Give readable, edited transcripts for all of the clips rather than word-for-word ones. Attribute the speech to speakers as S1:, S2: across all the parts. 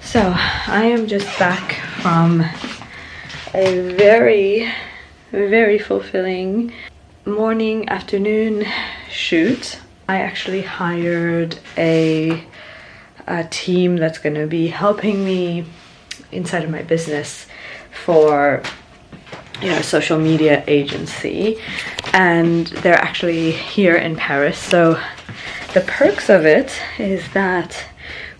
S1: So I am just back from a very, very fulfilling morning, afternoon shoot. I actually hired a team that's going to be helping me inside of my business for social media agency, and they're actually here in Paris. So the perks of it is that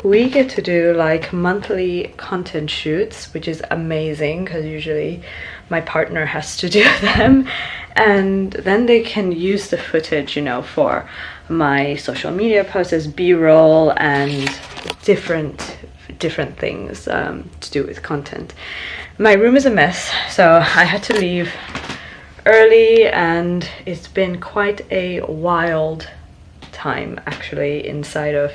S1: we get to do like monthly content shoots, which is amazing because usually my partner has to do them, and then they can use the footage for my social media posts as B-roll and different things to do with content. My room is a mess, so I had to leave early, and it's been quite a wild time actually inside of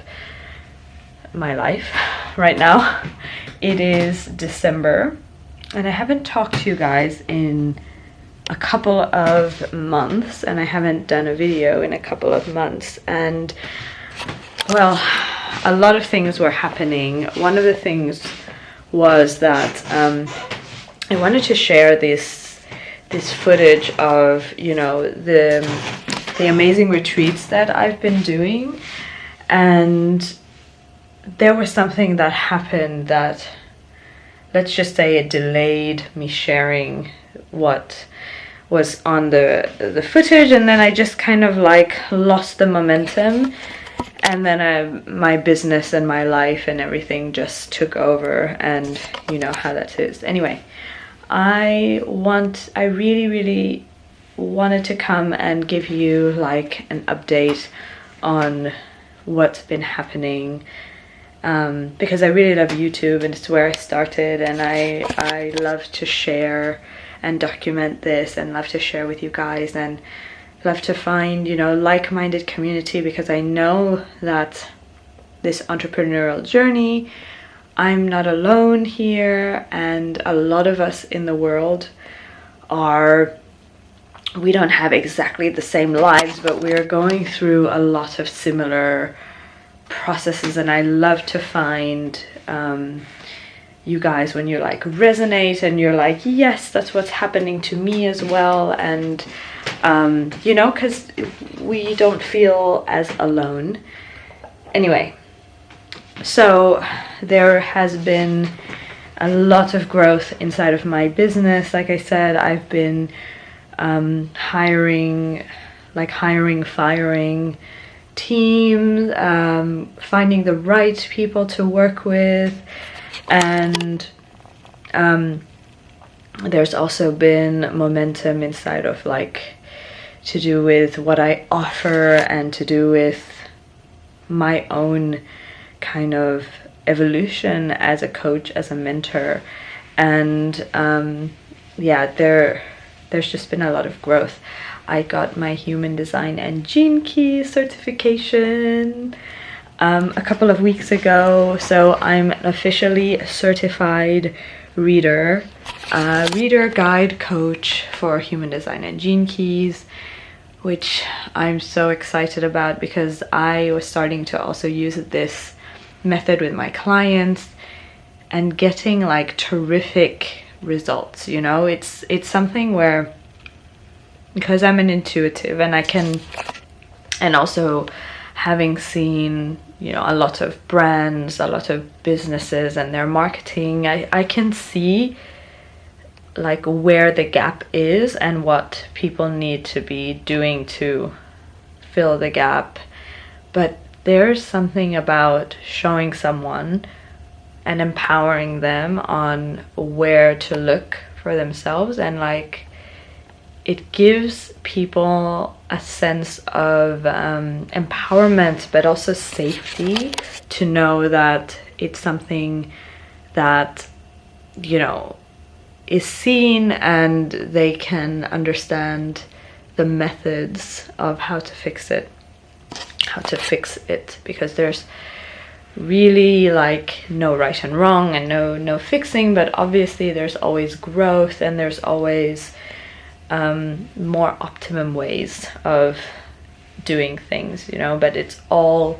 S1: my life right now. It is December, and I haven't talked to you guys in a couple of months, and I haven't done a video in a couple of months, and well, a lot of things were happening. One of the things was that I wanted to share this footage of the amazing retreats that I've been doing, and there was something that happened that, let's just say, it delayed me sharing what was on the footage, and then I just kind of like lost the momentum, and then my business and my life and everything just took over, and you know how that is. Anyway, I really wanted to come and give you like an update on what's been happening, because I really love YouTube, and it's where I started, and I love to share and document this, and love to share with you guys, and love to find like-minded community, because I know that this entrepreneurial journey, I'm not alone here, and a lot of us in the world we don't have exactly the same lives, but we're going through a lot of similar processes, and I love to find you guys when you like resonate and you're like, yes, that's what's happening to me as well, and because we don't feel as alone. Anyway, so there has been a lot of growth inside of my business. Like I said, I've been hiring, firing teams, finding the right people to work with, and there's also been momentum inside of to do with what I offer, and to do with my own kind of evolution as a coach, as a mentor, and there's just been a lot of growth. I got my human design and gene key certification a couple of weeks ago, so I'm officially a certified reader guide coach for human design and gene keys, which I'm so excited about, because I was starting to also use this method with my clients and getting terrific results. It's something where, because I'm an intuitive, and also having seen a lot of brands, a lot of businesses and their marketing, I can see where the gap is and what people need to be doing to fill the gap. But there's something about showing someone and empowering them on where to look for themselves, and it gives people a sense of empowerment, but also safety, to know that it's something that is seen, and they can understand the methods of how to fix it, because there's really no right and wrong, and no fixing, but obviously there's always growth, and there's always more optimum ways of doing things, but it's all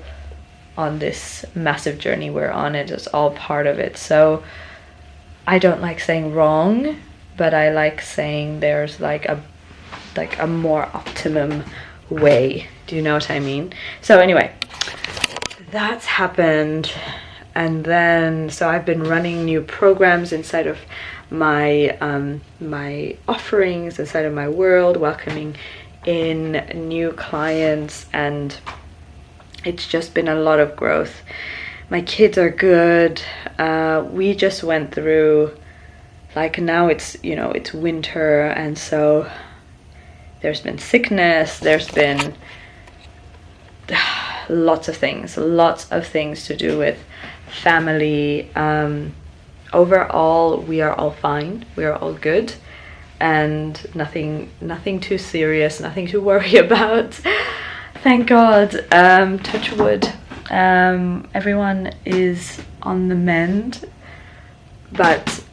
S1: on this massive journey we're on. It is all part of it. So I don't like saying wrong, but I like saying there's like a more optimum way. Do you know what I mean? So anyway, that's happened. And then so I've been running new programs inside of my my offerings, inside of my world, welcoming in new clients, and it's just been a lot of growth. My kids are good. We just went through, like, now it's, you know, it's winter, and so there's been sickness, there's been lots of things to do with family. Overall, we are all fine, we are all good, and nothing too serious, nothing to worry about. Thank God. Touch wood. Everyone is on the mend, but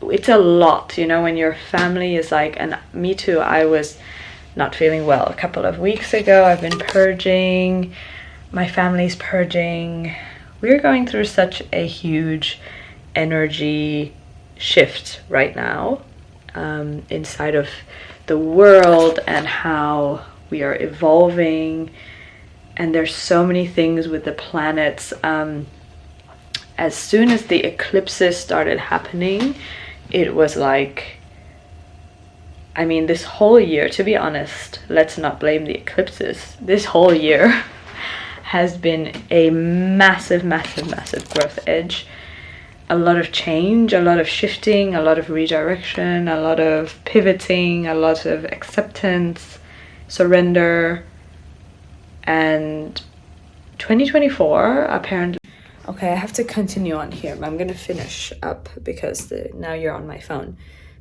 S1: it's a lot, you know, when your family is like, and me too, I was not feeling well a couple of weeks ago. I've been purging, my family's purging. We're going through such a huge energy shift right now, inside of the world, and how we are evolving, and there's so many things with the planets. As soon as the eclipses started happening, it was like, I mean, this whole year, to be honest, let's not blame the eclipses, this whole year has been a massive growth edge. A lot of change, a lot of shifting, a lot of redirection, a lot of pivoting, a lot of acceptance, surrender. And 2024 apparently, okay, I have to continue on here, but I'm gonna finish up because now you're on my phone.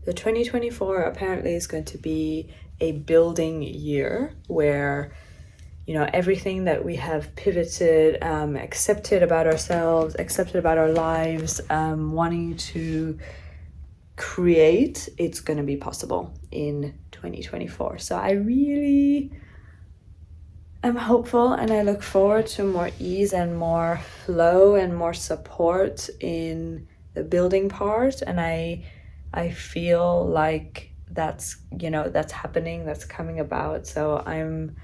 S1: The 2024 apparently is going to be a building year where, you know, everything that we have pivoted, accepted about ourselves, accepted about our lives, wanting to create, it's going to be possible in 2024. So I really am hopeful, and I look forward to more ease and more flow and more support in the building part. And I feel like that's, you know, that's happening, that's coming about. So I'm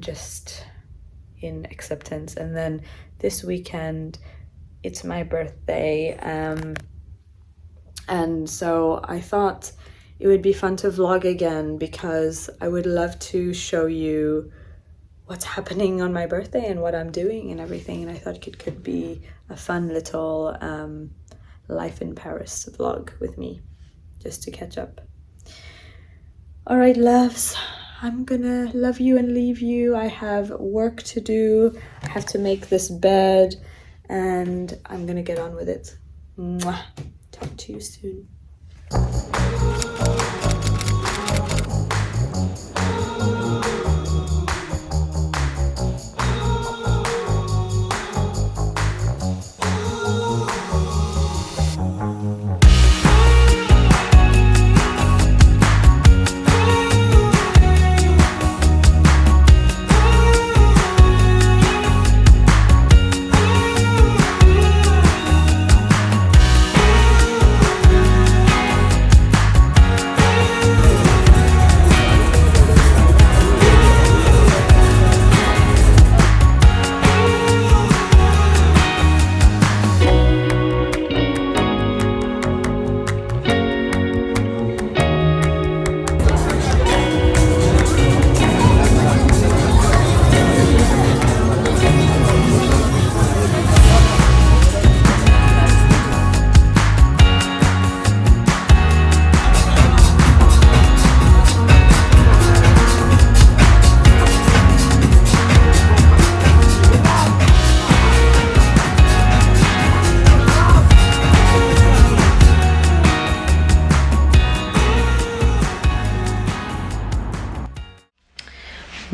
S1: just in acceptance. And then this weekend, it's my birthday, and so I thought it would be fun to vlog again, because I would love to show you what's happening on my birthday and what I'm doing and everything. And I thought it could be a fun little life in Paris vlog with me, just to catch up. All right, loves, I'm gonna love you and leave you. I have work to do. I have to make this bed, and I'm gonna get on with it. Mwah. Talk to you soon.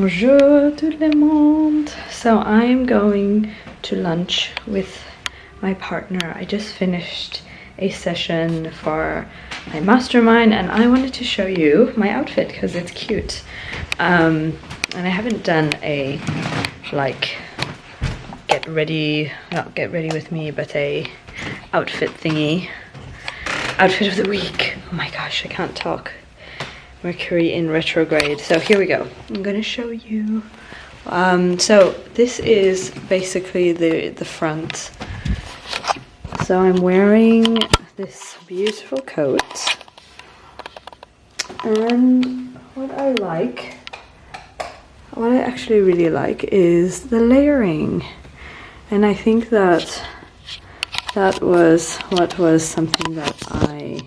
S1: Bonjour tout le monde. So I'm going to lunch with my partner. I just finished a session for my mastermind, and I wanted to show you my outfit because it's cute. And I haven't done a like ready, not get ready with me, but a outfit thingy. Outfit of the week. Oh my gosh, I can't talk. Mercury in retrograde. So here we go. I'm gonna show you. So this is basically the front. So I'm wearing this beautiful coat, and what I actually really like is the layering, and I think that was what was something that I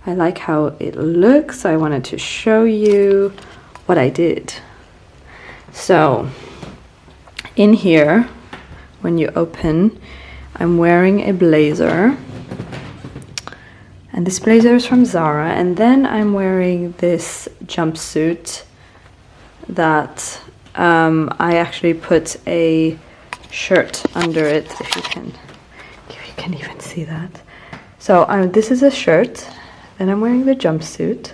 S1: like how it looks. I wanted to show you what I did. So in here, when you open, I'm wearing a blazer, and this blazer is from Zara, and then I'm wearing this jumpsuit that I actually put a shirt under it, if you can even see that. So this is a shirt, then I'm wearing the jumpsuit,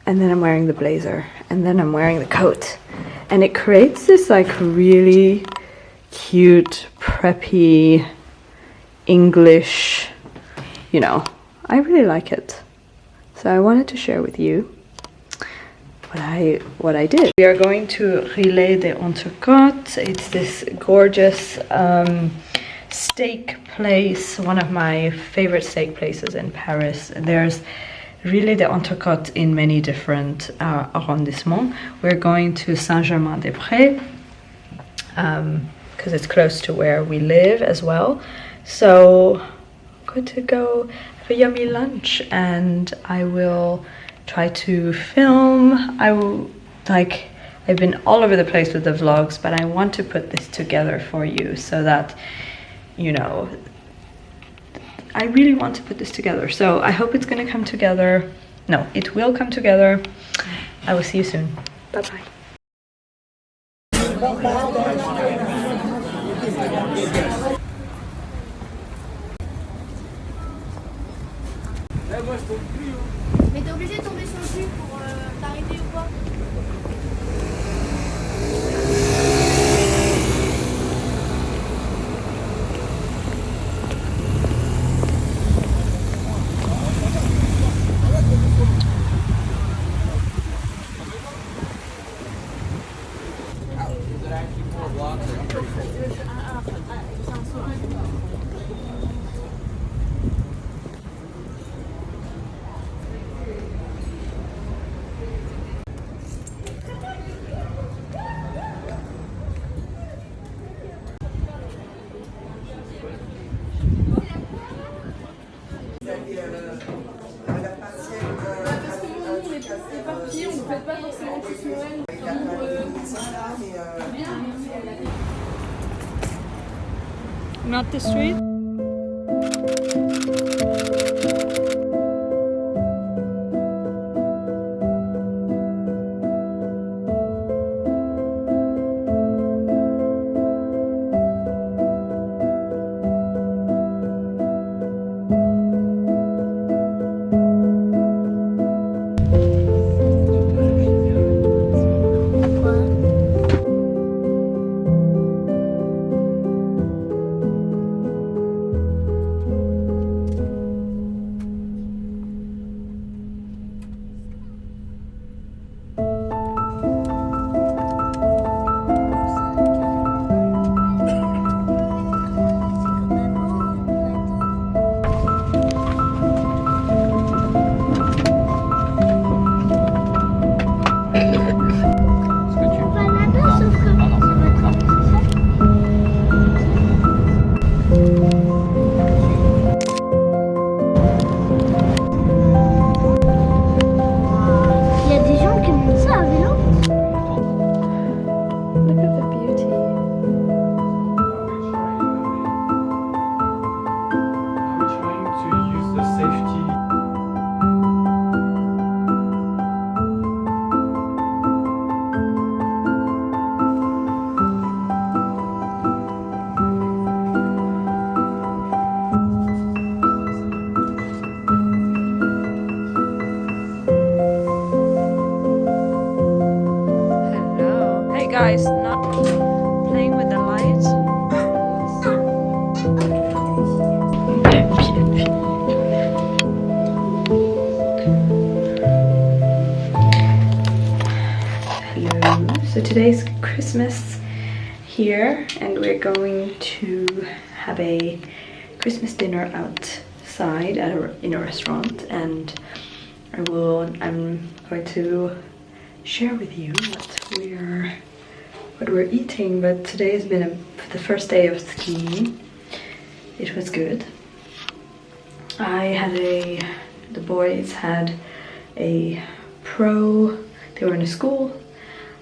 S1: and then I'm wearing the blazer, and then I'm wearing the coat, and it creates this like really cute, preppy, English, you know, I really like it. So I wanted to share with you what I did. We are going to Relais des Entrecôtes. It's this gorgeous steak place, one of my favorite steak places in Paris. There's Relais des Entrecôtes in many different arrondissements. We're going to Saint-Germain-des-Prés because it's close to where we live as well. So I'm going to go have a yummy lunch, and I will try to film. I've been all over the place with the vlogs, but I want to put this together for you so that, you know, I really want to put this together. So I hope it's gonna come together. No, it will come together. I will see you soon. Bye bye.
S2: Mais t'es obligé de tomber sur le cul pour t'arrêter ou pas?
S1: Not the street. guys, not playing with the light. Hello. So today's Christmas here, and we're going to have a Christmas dinner outside in a restaurant, and I'm going to share with you what we're eating. But today has been the first day of skiing. It was good. The boys had a pro. They were in a school.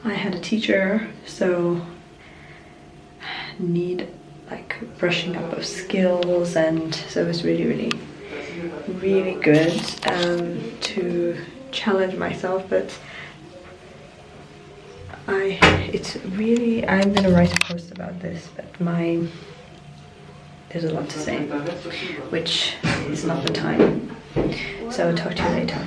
S1: I had a teacher, so need like brushing up of skills, and so it was really good to challenge myself. But I'm gonna write a post about this, but there's a lot to say, which is not the time. So talk to you later.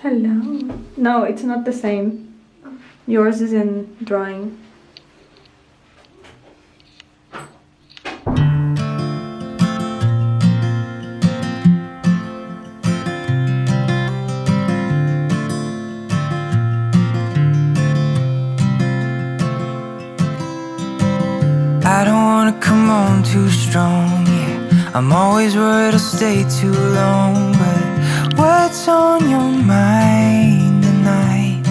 S1: Hello. No, it's not the same. Yours is in drawing.
S3: I don't wanna come on too strong, yeah. I'm always worried I'll stay too long, but what's on your mind tonight?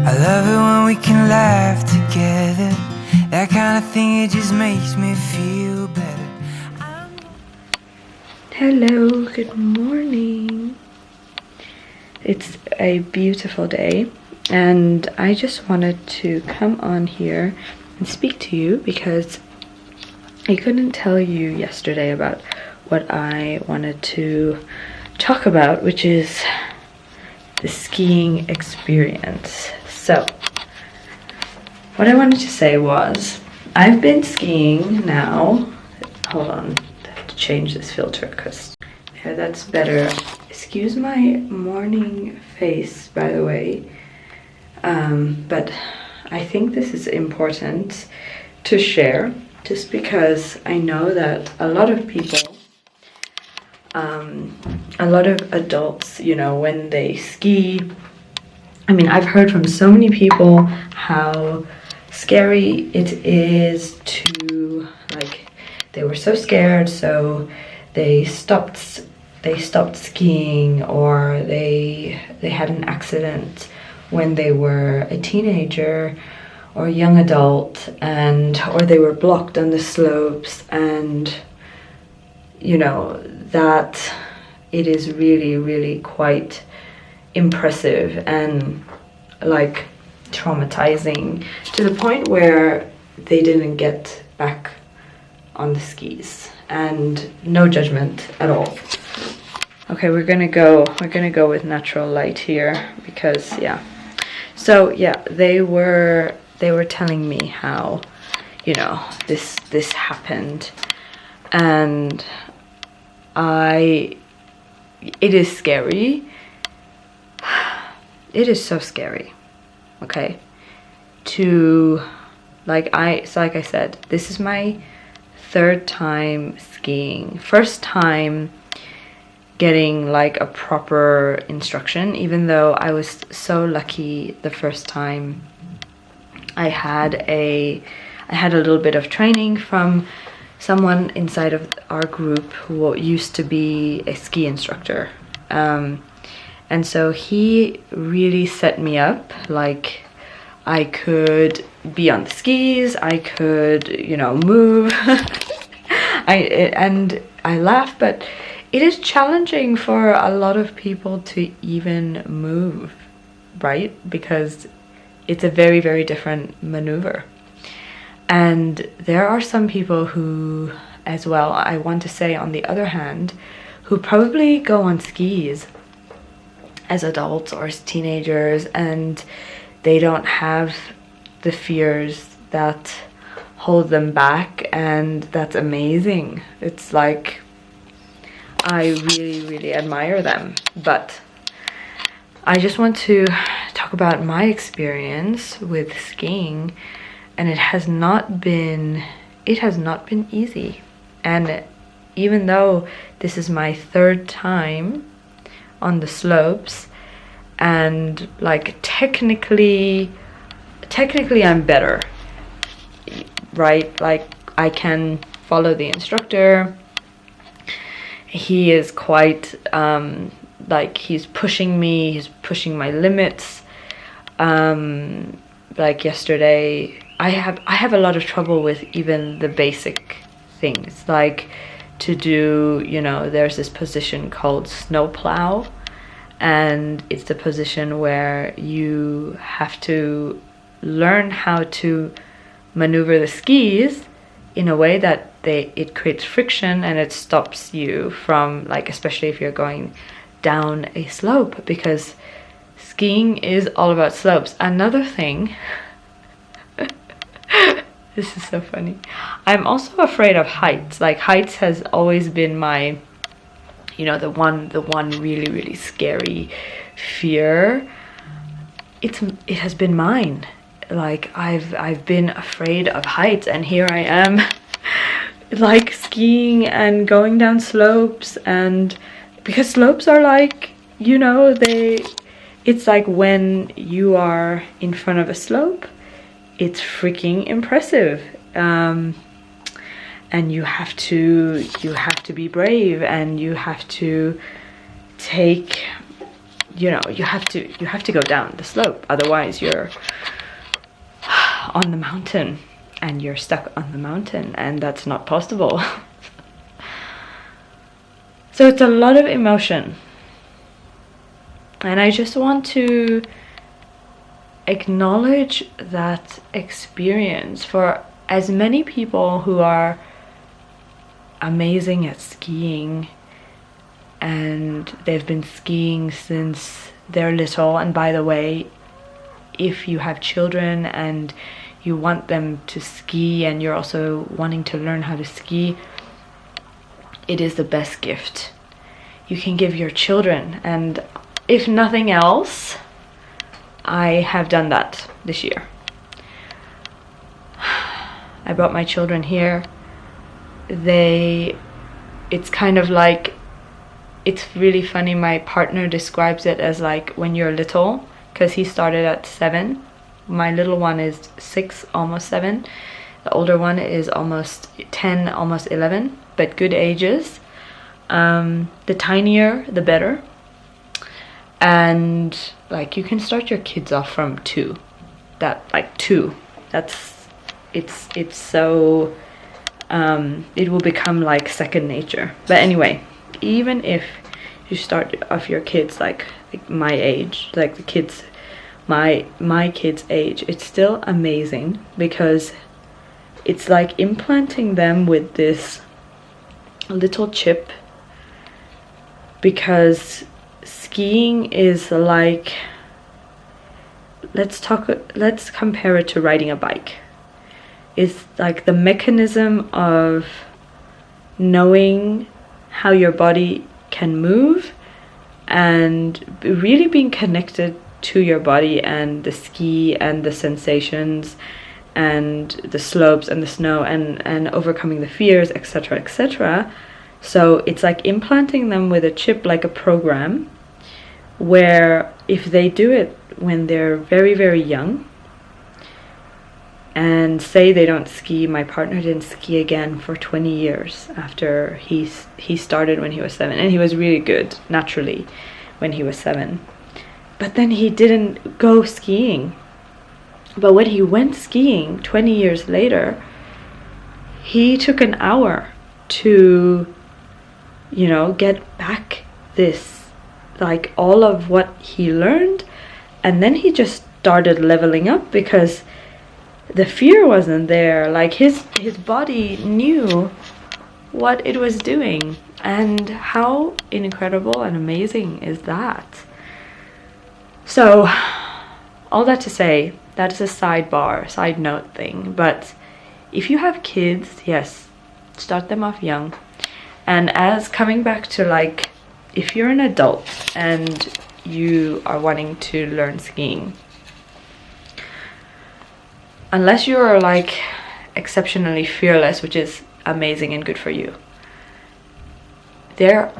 S3: I love it when we can laugh together. That kind of thing, it just makes me feel better.
S1: Hello, good morning. It's a beautiful day, and I just wanted to come on here and speak to you because I couldn't tell you yesterday about what I wanted to talk about, which is the skiing experience. So what I wanted to say was, I've been skiing now. Hold on, I have to change this filter because yeah, that's better. Excuse my morning face, by the way. But I think this is important to share, just because I know that a lot of people, a lot of adults, you know, when they ski, I mean, I've heard from so many people how scary it is to, like, they were so scared, so they stopped skiing, or they had an accident when they were a teenager or a young adult, or they were blocked on the slopes, and you know that it is really quite impressive and like traumatizing, to the point where they didn't get back on the skis. And no judgment at all. Okay, we're gonna go with natural light here, because yeah. So yeah, they were telling me how, you know, this happened, and it is scary. It is so scary. Okay, like I said, this is my third time skiing. First time getting like a proper instruction, even though I was so lucky the first time. I had a little bit of training from someone inside of our group who used to be a ski instructor, and so he really set me up. Like, I could be on the skis, I could, you know, move. I laugh, but it is challenging for a lot of people to even move, right? Because it's a very different maneuver. And there are some people who, as well, I want to say on the other hand, who probably go on skis as adults or as teenagers, and they don't have the fears that hold them back, and that's amazing. It's like, I really admire them. But I just want to talk about my experience with skiing, and it has not been easy. And even though this is my 3rd time on the slopes, and like technically I'm better, right? Like I can follow the instructor. He is quite like he's pushing me, he's pushing my limits. Like yesterday, I have a lot of trouble with even the basic things, like to do, you know, there's this position called snowplow, and it's the position where you have to learn how to maneuver the skis in a way that it creates friction and it stops you from, like, especially if you're going down a slope, because skiing is all about slopes. Another thing, this is so funny, I'm also afraid of heights. Like heights has always been my, you know, the one really scary fear. It has been mine. Like I've been afraid of heights, and here I am like skiing and going down slopes, and because slopes are like, you know, it's like when you are in front of a slope, it's freaking impressive. And you have to be brave, and you have to take, you know, you have to go down the slope, otherwise you're on the mountain and you're stuck on the mountain, and that's not possible. So it's a lot of emotion, and I just want to acknowledge that experience for as many people who are amazing at skiing, and they've been skiing since they're little. And by the way, if you have children and you want them to ski, and you're also wanting to learn how to ski, it is the best gift you can give your children. And if nothing else, I have done that this year. I brought my children here. It's kind of like, it's really funny, my partner describes it as like when you're little, because he started at 7. My little one is 6, almost 7. The older one is almost 10, almost 11, but good ages. The tinier, the better. And like you can start your kids off from 2. It's so, it will become like second nature. But anyway, even if you start off your kids like my age, like the kids, my kids' age, it's still amazing, because it's like implanting them with this little chip, because skiing is like, let's compare it to riding a bike. It's like the mechanism of knowing how your body can move and really being connected to your body and the ski and the sensations and the slopes and the snow and overcoming the fears, etc., etc. So it's like implanting them with a chip, like a program, where if they do it when they're very young, and say they don't ski, my partner didn't ski again for 20 years after he started when he was 7, and he was really good naturally when he was 7, but then he didn't go skiing. But when he went skiing 20 years later, he took an hour to, you know, get back this, like all of what he learned, and then he just started leveling up, because the fear wasn't there. Like his body knew what it was doing, and how incredible and amazing is that? So all that to say, that is a side note thing, but if you have kids, yes, start them off young. And as coming back to, like, if you're an adult and you are wanting to learn skiing. Unless you are like exceptionally fearless, which is amazing and good for you, your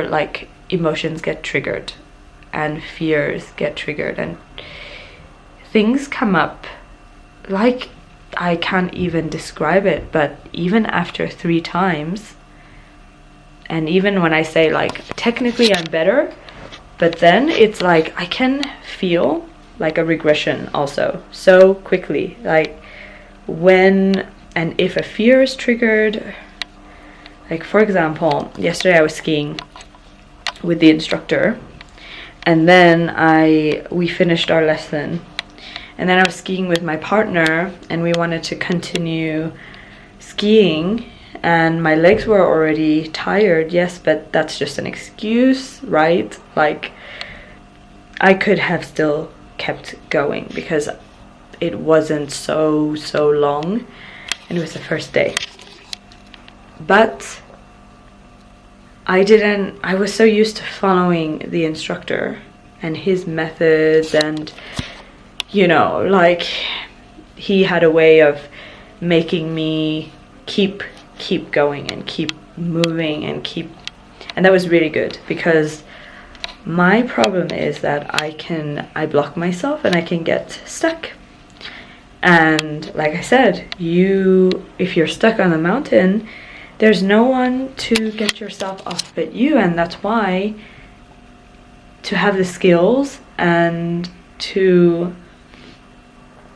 S1: like emotions get triggered and fears get triggered and things come up. Like, I can't even describe it, but even after 3 times, and even when I say like technically I'm better, but then it's like I can feel like a regression also so quickly. Like when and if a fear is triggered, like for example, yesterday I was skiing with the instructor, and then we finished our lesson, and then I was skiing with my partner, and we wanted to continue skiing, and my legs were already tired. Yes, but that's just an excuse, right? Like, I could have still kept going because it wasn't so long, and it was the first day. But I was so used to following the instructor and his methods, and you know, like, he had a way of making me keep going and keep moving and that was really good, because my problem is that I block myself and I can get stuck. And like I said, if you're stuck on the mountain, there's no one to get yourself off but you. And that's why to have the skills and to,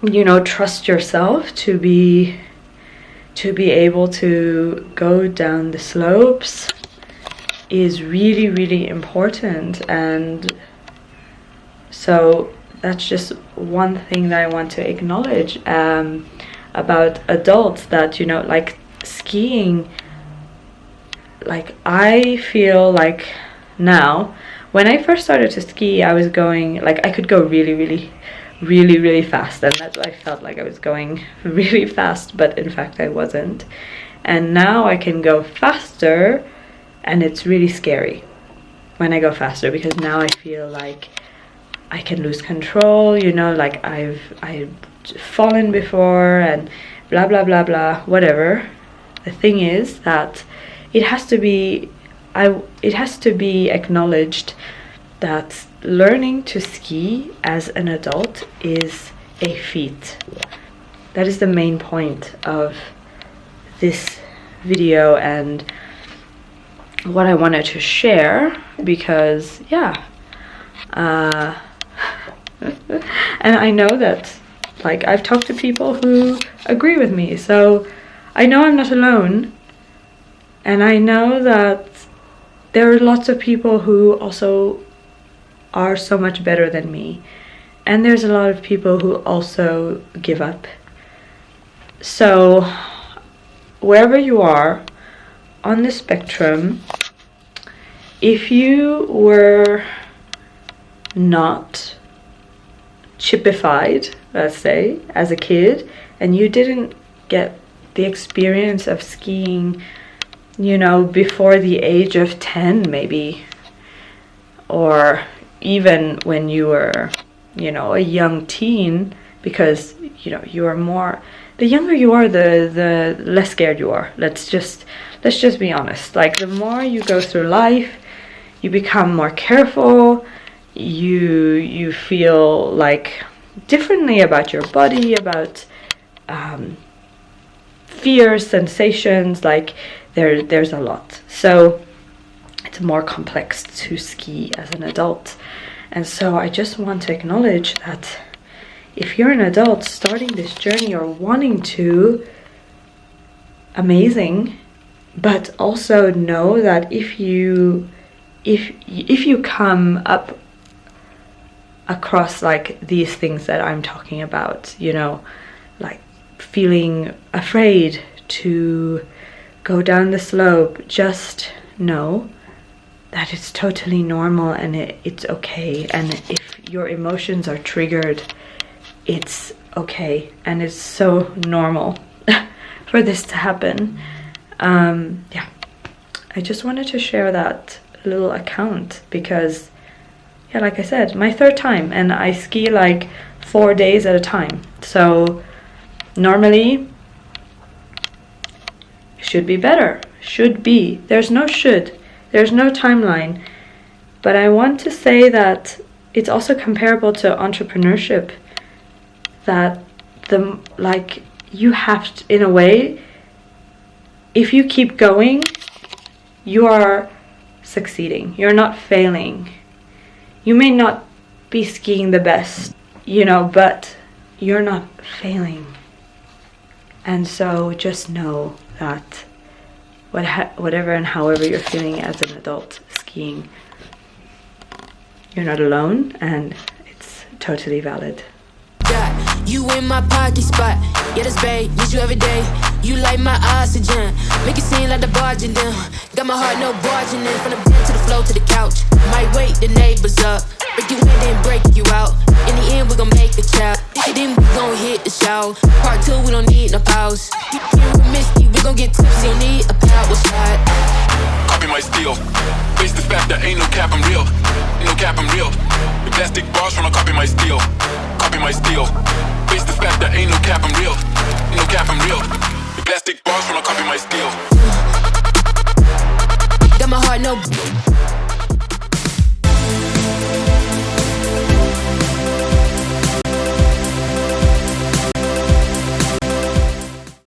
S1: you know, trust yourself to be able to go down the slopes is really, really important. And so that's just one thing that I want to acknowledge about adults, that, you know, like skiing, like I feel like now, when I first started to ski, I was going, like, I could go really fast, and that's why I felt like I was going really fast, but in fact I wasn't. And now I can go faster, and it's really scary when I go faster, because now I feel like I can lose control, you know, like I've fallen before and blah blah blah blah, whatever. The thing is that it has to be acknowledged that learning to ski as an adult is a feat. That is the main point of this video and what I wanted to share, because yeah, and I know that, like, I've talked to people who agree with me, so I know I'm not alone, and I know that there are lots of people who also are so much better than me, and there's a lot of people who also give up. So wherever you are on the spectrum, if you were not chipified, let's say, as a kid, and you didn't get the experience of skiing, you know, before the age of 10 maybe, or even when you were, you know, a young teen, because, you know, you are more, the younger you are, the less scared you are. Let's just be honest. Like, the more you go through life, you become more careful, you feel like differently about your body, about fears, sensations, like there's a lot. So it's more complex to ski as an adult. And so I just want to acknowledge that if you're an adult starting this journey or wanting to, amazing, but also know that if you come up across like these things that I'm talking about, you know, like feeling afraid to go down the slope, just know that it's totally normal, and it's okay. And if your emotions are triggered, it's okay, and it's so normal for this to happen. Yeah, I just wanted to share that little account because, yeah, like I said, my third time, and I ski like 4 days at a time. So normally should be better. Should be. There's no should. There's no timeline. But I want to say that it's also comparable to entrepreneurship. That you have to, in a way, if you keep going, you are succeeding. You're not failing. You may not be skiing the best, but you're not failing. And so just know that whatever and however you're feeling as an adult skiing, you're not alone, and it's totally valid.
S4: You in my pocket spot, yeah, that's babe, need you every day. You like my oxygen, make it seem like the barging down. Got my heart, no barging in, from the bed to the floor to the couch. Might wake the neighbors up, break you in, then break you out. In the end, we gon' make a child, then we gon' hit the shower. Part 2, we don't need no pause. You with Misty, we gon' get tipsy, don't need a power shot.
S5: Copy my steel, face the fact that ain't no cap, I'm real. Ain't no cap, I'm real. The plastic bars tryna copy my steel. Copy my steel. Face the fact that ain't no cap, I'm real. Ain't no cap, I'm real. The plastic bars tryna copy my steel.
S4: Got my heart, no